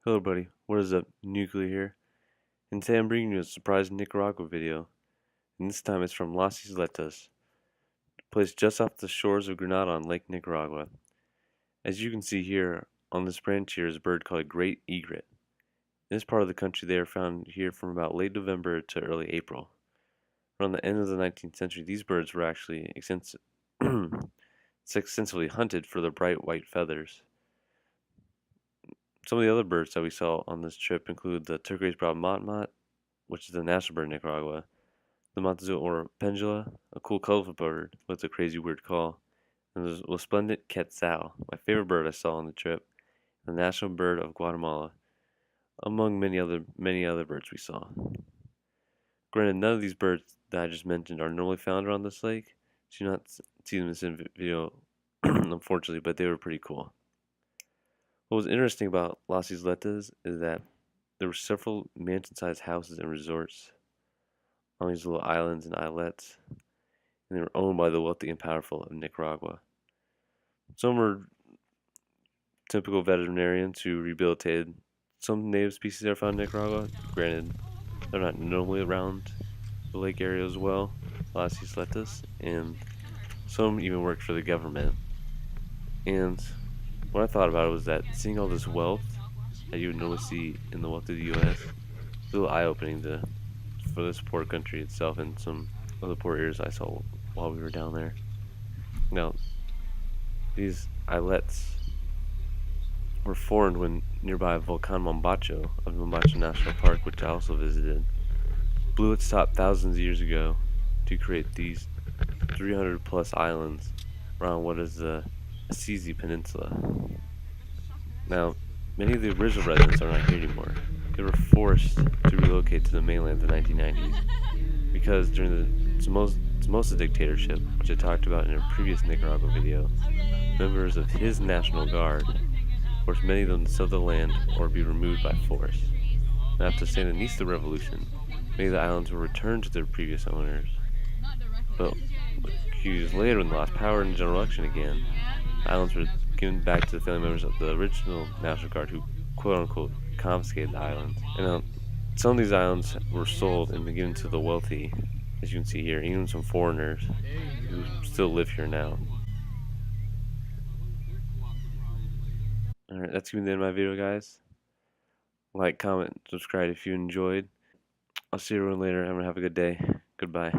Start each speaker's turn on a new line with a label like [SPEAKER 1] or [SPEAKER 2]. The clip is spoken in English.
[SPEAKER 1] Hello buddy, what is up? Nuclear here, and today I'm bringing you a surprise Nicaragua video, and this time it's from Las Isletas, placed just off the shores of Granada on Lake Nicaragua. As you can see here, on this branch here is a bird called a great egret. In this part of the country they are found here from about late November to early April. Around the end of the 19th century, these birds were actually extensively hunted for their bright white feathers. Some of the other birds that we saw on this trip include the turquoise-browed motmot, which is the national bird of Nicaragua, the Montezuma or pendula, a cool colorful bird with a crazy weird call, and there's resplendent quetzal, my favorite bird I saw on the trip, the national bird of Guatemala, among many other birds we saw. Granted, none of these birds that I just mentioned are normally found around this lake, so you do not see them in this video, unfortunately, but they were pretty cool. What was interesting about Las Isletas is that there were several mansion-sized houses and resorts on these little islands and islets, and they were owned by the wealthy and powerful of Nicaragua. Some were typical veterinarians who rehabilitated some native species that are found in Nicaragua. Granted, they're not normally around the lake area as well, Las Isletas, and some even worked for the government. And what I thought about it was that seeing all this wealth that you would normally see in the wealth of the U.S. is a little eye-opening for this poor country itself and some of the poor areas I saw while we were down there. Now, these islets were formed when nearby Volcan Mombacho of Mombacho National Park, which I also visited, blew its top thousands of years ago to create these 300 plus islands around what is the Assisi Peninsula. Now, many of the original residents are not here anymore. They were forced to relocate to the mainland in the 1990s because during the Somoza dictatorship, which I talked about in a previous Nicaragua video, members of his National Guard forced many of them to sell the land or be removed by force. And after the Sandinista revolution, many of the islands were returned to their previous owners. But a few years later, when they lost power in the general election again, the islands were given back to the family members of the original National Guard who quote-unquote confiscated the islands. And some of these islands were sold and given to the wealthy, as you can see here, even some foreigners who still live here now. Alright, that's going to be the end of my video, guys. Like, comment, subscribe if you enjoyed. I'll see everyone later. Everyone have a good day. Goodbye.